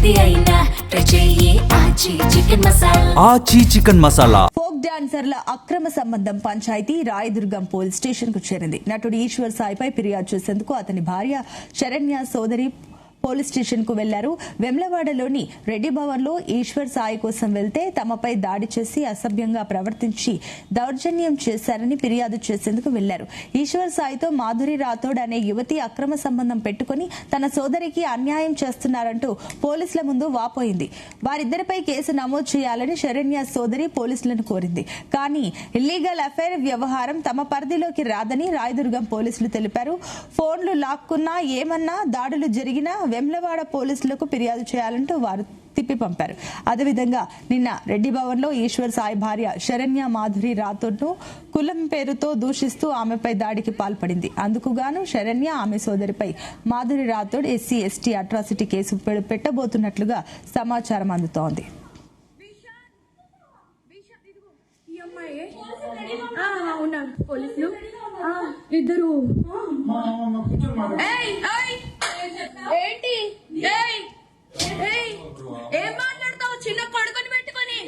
ఏది అయినా ట్రై చెయ్యి ఆచి చికెన్ మసాలా. ఆచి చికెన్ మసాలా. ఫోక్ డాన్సర్ల అక్రమ సంబంధం పంచాయతీ రాయదుర్గం పోలీస్ స్టేషన్ కు చేరింది. నటుడు ఈశ్వర్ సాయిపై ఫిర్యాదు చేసేందుకు అతని భార్య శరణ్య సోదరి పోలీస్ స్టేషన్ కు వెళ్లారు. వెమ్లవాడలోని రెడ్డి భవన్ లో ఈశ్వర్ సాయి కోసం వెళ్తే తమపై దాడి చేసి అసభ్యంగా ప్రవర్తించి దౌర్జన్యం చేశారని ఫిర్యాదు చేసేందుకు వెళ్లారు. ఈశ్వర్ సాయితో మాధురి రాథోడ్ అనే యువతి అక్రమ సంబంధం పెట్టుకుని తన సోదరికి అన్యాయం చేస్తున్నారంటూ పోలీసుల ముందు వాపోయింది. వారిద్దరిపై కేసు నమోదు చేయాలని శరణ్య సోదరి పోలీసులను కోరింది. కానీ ఇల్లీగల్ అఫైర్ వ్యవహారం తమ పరిధిలోకి రాదని రాయదుర్గం పోలీసులు తెలిపారు. ఫోన్లు లాక్కున్నా ఏమన్నా దాడులు జరిగినా వెమ్లవాడ పోలీసులకు ఫిర్యాదు చేయాలంటూ వారు తిప్పి పంపారు. అదేవిధంగా నిన్న రెడ్డి భవన్ లో ఈశ్వర్ సాయి భార్య శరణ్య మాధురి రాథోడ్ ను కులం పేరుతో దూషిస్తూ ఆమెపై దాడికి పాల్పడింది. అందుకుగాను శరణ్య ఆమె సోదరిపై Madhuri Rathod SC ST atrocity case పెట్టబోతున్నట్లుగా సమాచారం అందుతోంది. ఇద్దరు ఏంటి ఏం మాట్లాడతావు? చిన్న కొడుకుని పెట్టుకొని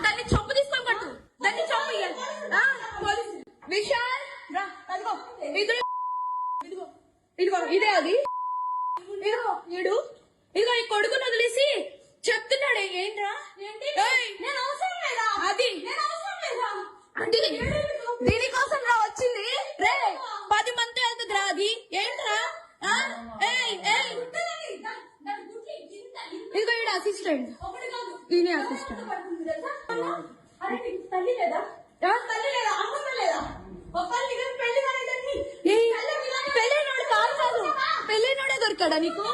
దాన్ని చంపు తీసుకొని పట్టు, దాన్ని చంపు. విశాల్ ఇదిగో ఇదే అది, ఇదిగో ఇదిగో ఈ కొడుకుని వదిలేసి చెప్తున్నాడే ఏంట్రా? అది దీనికోసం రా వచ్చింది. రే 10 మంది వెళ్తుంది రా. అది ఏంట్రా? ఇదిగో ఈడ అసిస్టెంట్, ఈయన అసిస్టెంట్. పెళ్ళైనోడు కాదు కాదు, పెళ్ళైనోడే దొరికాడా నీకు?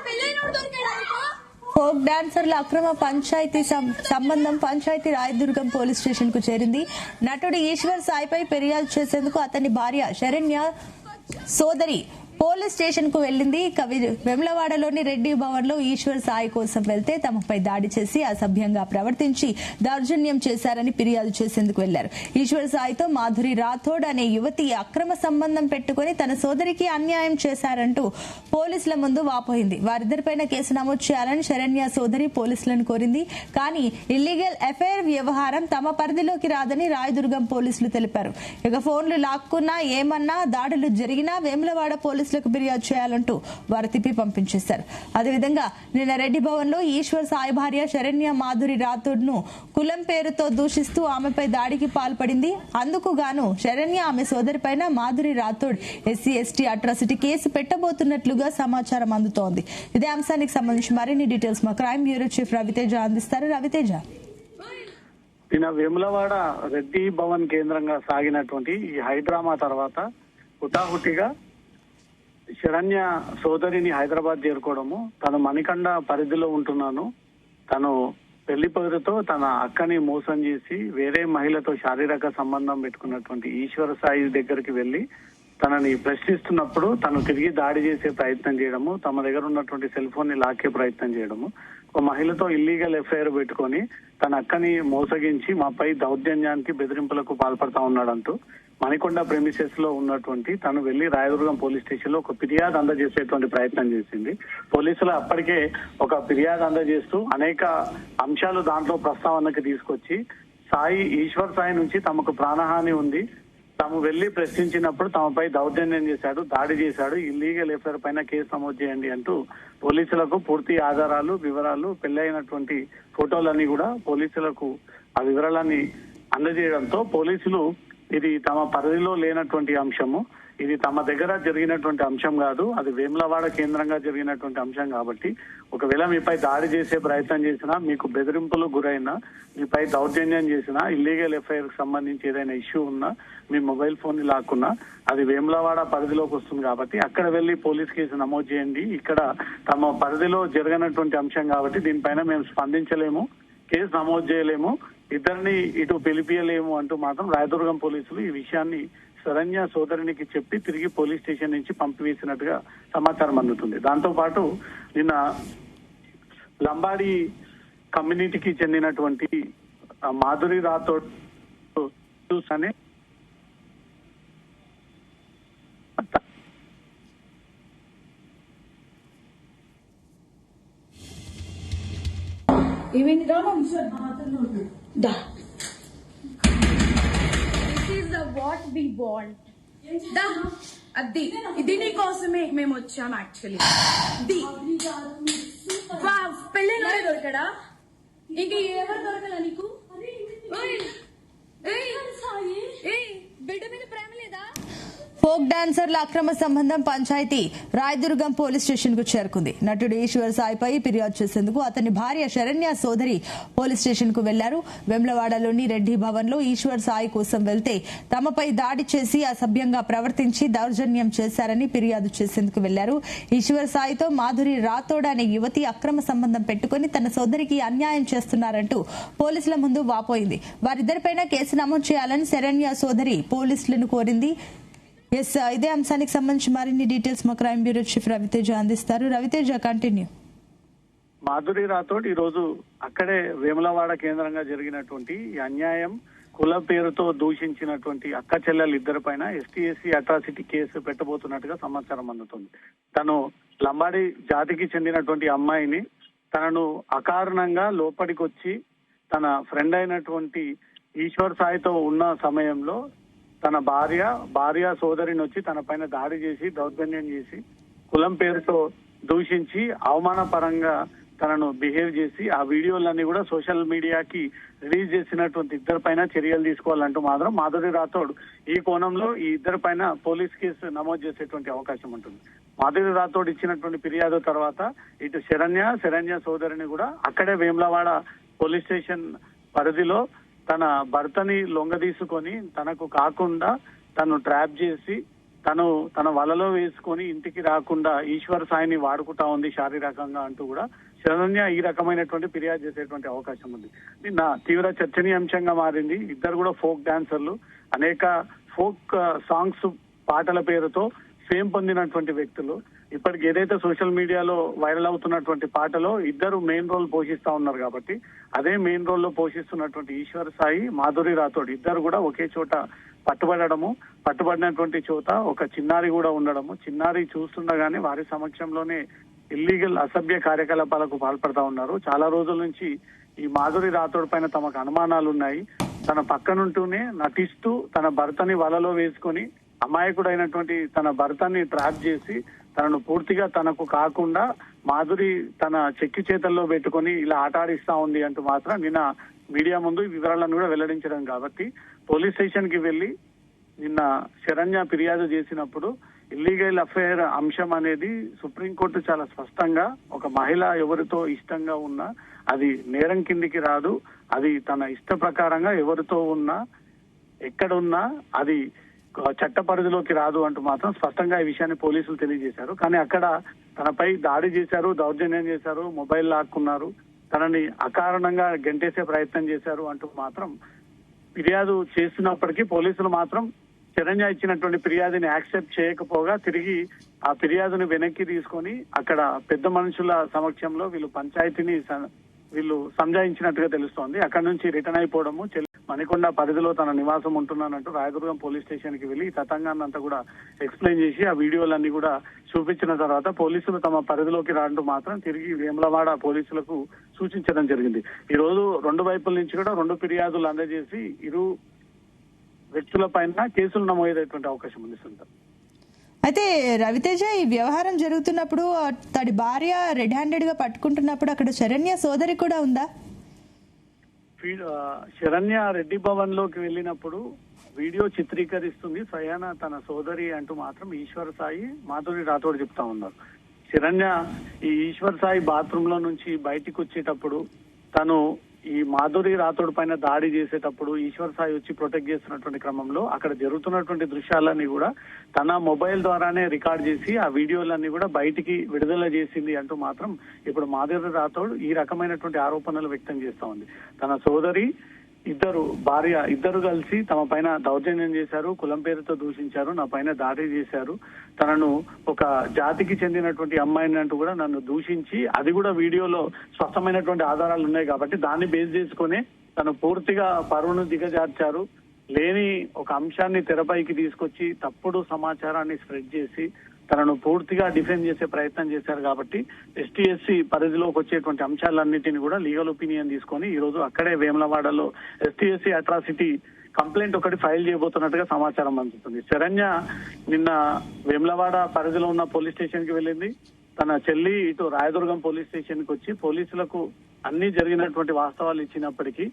పెళ్ళైనోడు దొరికాడా నీకు? ఫోక్ డాన్సర్ల అక్రమ సంబంధం పంచాయతీ రాయదుర్గం పోలీస్ స్టేషన్ కు చేరింది. నటుడు ఈశ్వర్ సాయిపై ఫిర్యాదు చేసేందుకు అతని భార్య శరణ్య సోదరి పోలీస్ స్టేషన్ కు వెళ్లింది. వెమ్లవాడలోని రెడ్డి భవన్ లో ఈశ్వర్ సాయి కోసం వెళ్తే తమపై దాడి చేసి అసభ్యంగా ప్రవర్తించి దౌర్జన్యం చేశారని ఫిర్యాదు చేసేందుకు వెళ్లారు. ఈశ్వర్ సాయితో మాధురి రాథోడ్ అనే యువతి అక్రమ సంబంధం పెట్టుకుని తన సోదరికి అన్యాయం చేశారంటూ పోలీసుల ముందు వాపోయింది. వారిద్దరిపైన కేసు నమోదు చేయాలని శరణ్య సోదరి పోలీసులను కోరింది. కానీ ఇల్లీగల్ అఫైర్ వ్యవహారం తమ పరిధిలోకి రాదని రాయదుర్గం పోలీసులు తెలిపారు. ఇక ఫోన్లు లాక్కున్నా ఏమన్నా దాడులు జరిగినా వేములవాడ పోలీసులకు ఫిర్యాదు చేయాలంటూ వారు తిప్పి పంపించేశారు. అదేవిధంగా నిన్న రెడ్డి భవన్ లో ఈశ్వర్ సాయి భార్య శరణ్య మాధురి రాథోడ్ ను కులం పేరుతో దూషిస్తూ ఆమెపై దాడికి పాల్పడింది. అందుకు గాను శరణ్య ఆమె సోదరిపైన Madhuri Rathod SC ST atrocity case పెట్టబోతున్నట్లుగా సమాచారం అందుతోంది. ఇదే అంశానికి సంబంధించి మరిన్ని డీటెయిల్స్ మా క్రైమ్ బ్యూరో చీఫ్ రవితేజ అందిస్తారు. రవితేజ, నిన్న వేములవాడ రెడ్డి భవన్ కేంద్రంగా సాగినటువంటి ఈ హైడ్రామా తర్వాత హుటాహుటిగా శరణ్య సోదరిని హైదరాబాద్ చేరుకోవడము, తను మణికండ పరిధిలో ఉంటున్నాను, తను పెళ్లి పేరుతో తన అక్కని మోసం చేసి వేరే మహిళతో శారీరక సంబంధం పెట్టుకున్నటువంటి ఈశ్వర సాయి దగ్గరికి వెళ్లి తనని ప్రశ్నిస్తున్నప్పుడు తను తిరిగి దాడి చేసే ప్రయత్నం చేయడము, తమ దగ్గర ఉన్నటువంటి సెల్ ఫోన్ ని లాక్కే ప్రయత్నం చేయడము, ఒక మహిళతో ఇల్లీగల్ ఎఫ్ఐఆర్ పెట్టుకొని తన అక్కని మోసగించి మాపై దౌర్జన్యానికి బెదిరింపులకు పాల్పడతా ఉన్నాడంటూ మణికొండ ప్రెమిసెస్ లో ఉన్నటువంటి తను వెళ్లి రాయదుర్గం పోలీస్ స్టేషన్ లో ఒక ఫిర్యాదు అందజేసేటువంటి ప్రయత్నం చేసింది. పోలీసులు అప్పటికే ఒక ఫిర్యాదు అందజేస్తూ అనేక అంశాలు దాంట్లో ప్రస్తావనకి తీసుకొచ్చి ఈశ్వర్ సాయి నుంచి తమకు ప్రాణహాని ఉంది, తాము వెళ్లి ప్రశ్నించినప్పుడు తమపై దౌర్జన్యం చేశాడు, దాడి చేశాడు, ఇల్లీగల్ ఎఫ్ఐఆర్ పైన కేసు నమోదు చేయండి అంటూ పోలీసులకు పూర్తి ఆధారాలు, వివరాలు, పెళ్లైనటువంటి ఫోటోలన్నీ కూడా పోలీసులకు ఆ వివరాలన్నీ అందజేయడంతో పోలీసులు ఇది తమ పరిధిలో లేనటువంటి అంశము, ఇది తమ దగ్గర జరిగినటువంటి అంశం కాదు, అది వేములవాడ కేంద్రంగా జరిగినటువంటి అంశం కాబట్టి ఒకవేళ మీపై దాడి చేసే ప్రయత్నం చేసినా, మీకు బెదిరింపులు గురైనా, మీపై దౌర్జన్యం చేసినా, ఇల్లీగల్ ఎఫ్ఐఆర్ కి సంబంధించి ఏదైనా ఇష్యూ ఉన్నా, మీ మొబైల్ ఫోన్ ని లాక్కున్నా అది వేములవాడ పరిధిలోకి వస్తుంది కాబట్టి అక్కడ వెళ్లి పోలీస్ కేసు నమోదు చేయండి. ఇక్కడ తమ పరిధిలో జరగనటువంటి అంశం కాబట్టి దీనిపైన మేము స్పందించలేము, కేసు నమోదు చేయలేము, ఇద్దరిని ఇటు పిలిపియలేము అంటూ మాత్రం రాయదుర్గం పోలీసులు ఈ విషయాన్ని శరణ్య సోదరునికి చెప్పి తిరిగి పోలీస్ స్టేషన్ నుంచి పంపివేసినట్టుగా సమాచారం అందుతుంది. దాంతో పాటు నిన్న లంబాడి కమ్యూనిటీకి చెందినటువంటి మాధురి రాథోడ్ అనే ఏమైంది దా వాట్ వి వాంట్ అది ఇది నీ కోసమే మేము వచ్చాం యాక్చువల్లీ పెళ్ళిలోనే దొరకడా ఇంక ఎవరు దొరకలా నీకు బిడ్డ మీద ప్రేమ లేదా ఫోక్ డాన్సర్ల అక్రమ సంబంధం పంచాయతీ రాయదుర్గం పోలీస్ స్టేషన్ కు చేరుకుంది. నటుడు ఈశ్వర్ సాయిపై ఫిర్యాదు చేసేందుకు అతని భార్య శరణ్య సోదరి పోలీస్ స్టేషన్ కు వెళ్లారు. వేములవాడలోని రెడ్డి భవన్ లో ఈశ్వర్ సాయి కోసం వెళ్తే తమపై దాడి చేసి అసభ్యంగా ప్రవర్తించి దౌర్జన్యం చేశారని ఫిర్యాదు చేసేందుకు వెళ్లారు. ఈశ్వర్ సాయితో మాధురి రాథోడ్ అనే యువతి అక్రమ సంబంధం పెట్టుకుని తన సోదరికి అన్యాయం చేస్తున్నారంటూ పోలీసుల ముందు వాపోయింది. వారిద్దరిపైన కేసు నమోదు చేయాలని శరణ్య సోదరి పోలీసులను కోరింది. ఇదే అంశానికి సంబంధించి మరిన్ని డీటెయిల్స్ మా క్రైమ్ బ్యూరో చీఫ్ రవితేజ అందిస్తారు. రవితేజ, కంటిన్యూ. మాధురి రాథోడ్ ఈ రోజు అక్కడే వేములవాడ కేంద్రంగా జరిగినటువంటి ఈ అన్యాయం కుల పేరుతో దూషించినటువంటి అక్క చెల్లెలు ఇద్దరి పైన ఎస్టీ అట్రాసిటీ కేసు పెట్టబోతున్నట్టుగా సమాచారం అందుతుంది. తను లంబాడి జాతికి చెందినటువంటి అమ్మాయిని తనను అకారణంగా లోపలికి వచ్చి తన ఫ్రెండ్ అయినటువంటి ఈశ్వర్ సాయితో ఉన్న సమయంలో తన భార్య సోదరిని వచ్చి తన పైన దాడి చేసి దౌర్జన్యం చేసి కులం పేరుతో దూషించి అవమానపరంగా తనను బిహేవ్ చేసి ఆ వీడియోలన్నీ కూడా సోషల్ మీడియాకి రిలీజ్ చేసినటువంటి ఇద్దరి పైన చర్యలు తీసుకోవాలంటూ మాత్రం మాధురి రాథోడ్ ఈ కోణంలో ఈ ఇద్దరి పైన పోలీస్ కేసు నమోదు చేసేటువంటి అవకాశం ఉంటుంది. మాధురి రాథోడ్ ఇచ్చినటువంటి ఫిర్యాదు తర్వాత ఇటు శరణ్య సోదరిని కూడా అక్కడే వేములవాడ పోలీస్ స్టేషన్ పరిధిలో తన భర్తని లొంగదీసుకొని తనకు కాకుండా తను ట్రాప్ చేసి తన వలలో వేసుకొని ఇంటికి రాకుండా ఈశ్వర్ సాయిని వాడుకుంటా ఉంది శారీరకంగా అంటూ కూడా శరణ్య ఈ రకమైనటువంటి ఫిర్యాదు చేసేటువంటి అవకాశం ఉంది. నిన్న తీవ్ర చర్చనీయాంశంగా మారింది. ఇద్దరు కూడా ఫోక్ డాన్సర్లు, అనేక ఫోక్ సాంగ్స్ పాటల పేరుతో ఫేమ్ పొందినటువంటి వ్యక్తులు. ఇప్పటికి ఏదైతే సోషల్ మీడియాలో వైరల్ అవుతున్నటువంటి పాటలో ఇద్దరు మెయిన్ రోల్ పోషిస్తా ఉన్నారు కాబట్టి అదే మెయిన్ రోల్ లో పోషిస్తున్నటువంటి ఈశ్వర్ సాయి, మాధురి రాథోడ్ ఇద్దరు కూడా ఒకే చోట పట్టుబడినటువంటి చోట ఒక చిన్నారి కూడా ఉండడము, చిన్నారి చూస్తుండగానే వారి సమక్షంలోనే ఇల్లీగల్ అసభ్య కార్యకలాపాలకు పాల్పడతా ఉన్నారు. చాలా రోజుల నుంచి ఈ మాధురి రాథోడ్ పైన తమకు అనుమానాలు ఉన్నాయి. తన పక్కనుంటూనే నటిస్తూ తన భర్తని వలలో వేసుకొని అమాయకుడైనటువంటి తన భర్తని ట్రాప్ చేసి తనను పూర్తిగా తనకు కాకుండా మాధురి తన చెక్కి చేతల్లో పెట్టుకొని ఇలా ఆటాడిస్తా ఉంది అంటూ మాత్రం నిన్న మీడియా ముందు వివరాలను కూడా వెల్లడించడం కాబట్టి పోలీస్ స్టేషన్ కి వెళ్లి నిన్న శరణ్య ఫిర్యాదు చేసినప్పుడు ఇల్లీగల్ అఫైర్ అంశం అనేది సుప్రీంకోర్టు చాలా స్పష్టంగా ఒక మహిళ ఎవరితో ఇష్టంగా ఉన్నా అది నేరం కిందికి రాదు, అది తన ఇష్ట ప్రకారంగా ఎవరితో ఉన్నా ఎక్కడున్నా అది చట్ట పరిధిలోకి రాదు అంటూ మాత్రం స్పష్టంగా ఈ విషయాన్ని పోలీసులు తెలియజేశారు. కానీ అక్కడ తనపై దాడి చేశారు, దౌర్జన్యం చేశారు, మొబైల్ లాక్కున్నారు, తనని అకారణంగా గెంటేసే ప్రయత్నం చేశారు అంటూ మాత్రం ఫిర్యాదు చేస్తున్నప్పటికీ పోలీసులు మాత్రం శరణ్య ఇచ్చినటువంటి ఫిర్యాదుని యాక్సెప్ట్ చేయకపోగా తిరిగి ఆ ఫిర్యాదుని వెనక్కి తీసుకొని అక్కడ పెద్ద మనుషుల సమక్షంలో పంచాయతీని సంజాయించినట్టుగా తెలుస్తోంది. అక్కడ నుంచి రిటర్న్ అయిపోవడము, మణికొండ పరిధిలో తన నివాసం ఉంటున్నానంటూ రాయదుర్గం పోలీస్ స్టేషన్ కి వెళ్లి ఈ తతంగాన్ని అంతా కూడా ఎక్స్ప్లెయిన్ చేసి ఆ వీడియోలన్నీ కూడా చూపించిన తర్వాత పోలీసులు తమ పరిధిలోకి రావడం మాత్రం తిరిగి వేములవాడ పోలీసులకు సూచించడం జరిగింది. ఈ రోజు రెండు వైపుల నుంచి కూడా రెండు ఫిర్యాదులు అందజేసి ఇరు వ్యక్తుల పైన కేసులు నమోదయ్యేటువంటి అవకాశం ఉంది. అయితే రవితేజ, ఈ వ్యవహారం జరుగుతున్నప్పుడు తడి భార్య రెడ్ హ్యాండెడ్ గా పట్టుకుంటున్నప్పుడు అక్కడ శరణ్య సోదరి కూడా ఉందా? శరణ్య రెడ్డి భవన్ లోకి వెళ్ళినప్పుడు వీడియో చిత్రీకరిస్తుంది స్వయాన తన సోదరి అంటూ మాత్రం ఈశ్వర్ సాయి, మాధురి రాథోడ్ చెప్తా ఉన్నారు. శరణ్య ఈ ఈశ్వర్ సాయి బాత్రూమ్ లో నుంచి బయటికి వచ్చేటప్పుడు తను ఈ మాధురి రాథోడ్ పైన దాడి చేసేటప్పుడు ఈశ్వర్ సాయి వచ్చి ప్రొటెక్ట్ చేస్తున్నటువంటి క్రమంలో అక్కడ జరుగుతున్నటువంటి దృశ్యాలన్నీ కూడా తన మొబైల్ ద్వారానే రికార్డ్ చేసి ఆ వీడియోలన్నీ కూడా బయటికి విడుదల చేసింది అంటూ మాత్రం ఇప్పుడు మాధురి రాథోడ్ ఈ రకమైనటువంటి ఆరోపణలు వ్యక్తం చేస్తా ఉంది. తన సోదరి ఇద్దరు కలిసి తమ పైన దౌర్జన్యం చేశారు, కులం పేరుతో దూషించారు, నా పైన దాడి చేశారు, తనను ఒక జాతికి చెందినటువంటి అమ్మాయిని అంటూ కూడా నన్ను దూషించి అది కూడా వీడియోలో స్పష్టమైనటువంటి ఆధారాలు ఉన్నాయి కాబట్టి దాన్ని బేస్ చేసుకుని తను పూర్తిగా పరువును దిగజార్చారు, లేని ఒక అంశాన్ని తెరపైకి తీసుకొచ్చి తప్పుడు సమాచారాన్ని స్ప్రెడ్ చేసి తనను పూర్తిగా డిఫెండ్ చేసే ప్రయత్నం చేశారు కాబట్టి ఎస్టీ ఎస్సీ పరిధిలోకి వచ్చేటువంటి అంశాలన్నింటినీ కూడా లీగల్ ఒపీనియన్ తీసుకొని ఈ రోజు అక్కడే వేములవాడలో ఎస్టీ ఎస్సీ అట్రాసిటీ కంప్లైంట్ ఒకటి ఫైల్ చేయబోతున్నట్టుగా సమాచారం అందుతుంది. శరణ్య నిన్న వేములవాడ పరిధిలో ఉన్న పోలీస్ స్టేషన్ కి వెళ్ళింది. తన చెల్లి ఇటు రాయదుర్గం పోలీస్ స్టేషన్ కి వచ్చి పోలీసులకు అన్ని జరిగినటువంటి వాస్తవాలు ఇచ్చినప్పటికీ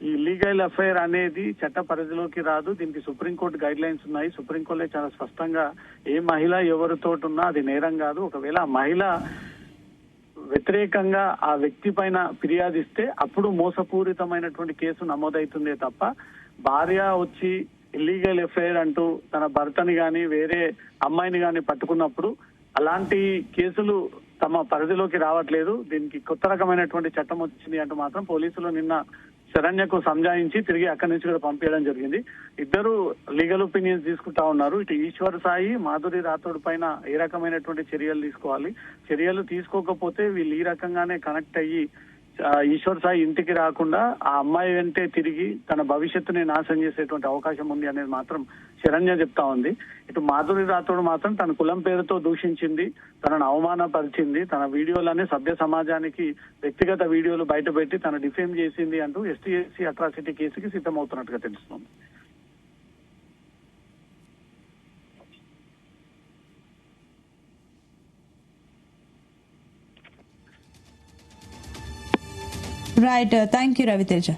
ఈ లీగల్ అఫైర్ అనేది చట్ట పరిధిలోకి రాదు. దీనికి సుప్రీంకోర్టు గైడ్ లైన్స్ ఉన్నాయి. సుప్రీంకోర్టులో చాలా స్పష్టంగా ఏ మహిళ ఎవరితోటి ఉన్నా అది నేరం కాదు. ఒకవేళ ఆ మహిళ వ్యతిరేకంగా ఆ వ్యక్తి పైన ఫిర్యాదు ఇస్తే అప్పుడు మోసపూరితమైనటువంటి కేసు నమోదవుతుందే తప్ప భార్య వచ్చి ఇల్లీగల్ ఎఫైర్ అంటూ తన భర్తని గాని వేరే అమ్మాయిని గాని పట్టుకున్నప్పుడు అలాంటి కేసులు తమ పరిధిలోకి రావట్లేదు. దీనికి కొత్త రకమైనటువంటి చట్టం వచ్చింది అంటూ మాత్రం పోలీసులు నిన్న శరణ్యకు సంజాయించి తిరిగి అక్కడి నుంచి కూడా పంపించడం జరిగింది. ఇద్దరు లీగల్ ఒపీనియన్స్ తీసుకుంటా ఉన్నారు. ఇటు ఈశ్వర్ సాయి, మాధురి రాథోడ్ పైన ఏ రకమైనటువంటి చర్యలు తీసుకోవాలి, చర్యలు తీసుకోకపోతే వీళ్ళు ఈ రకంగానే కనెక్ట్ అయ్యి ఈశ్వర్ సాయి ఇంటికి రాకుండా ఆ అమ్మాయి వెంటే తిరిగి తన భవిష్యత్తుని నాశనం చేసేటువంటి అవకాశం ఉంది అనేది మాత్రం శరణ్య చెప్తా ఉంది. ఇటు మాధురి రాథోడ్ మాత్రం తన కులం పేరుతో దూషించింది, తనను అవమానపరిచింది, తన వీడియోలన్నీ సభ్య సమాజానికి వ్యక్తిగత వీడియోలు బయటపెట్టి తన డిఫేమ్ చేసింది అంటూ ఎస్టీ ఎస్సీ అట్రాసిటీ కేసుకి సిద్ధమవుతున్నట్టుగా తెలుస్తుంది. Right, thank you Raviteja.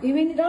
ఏమైంది రా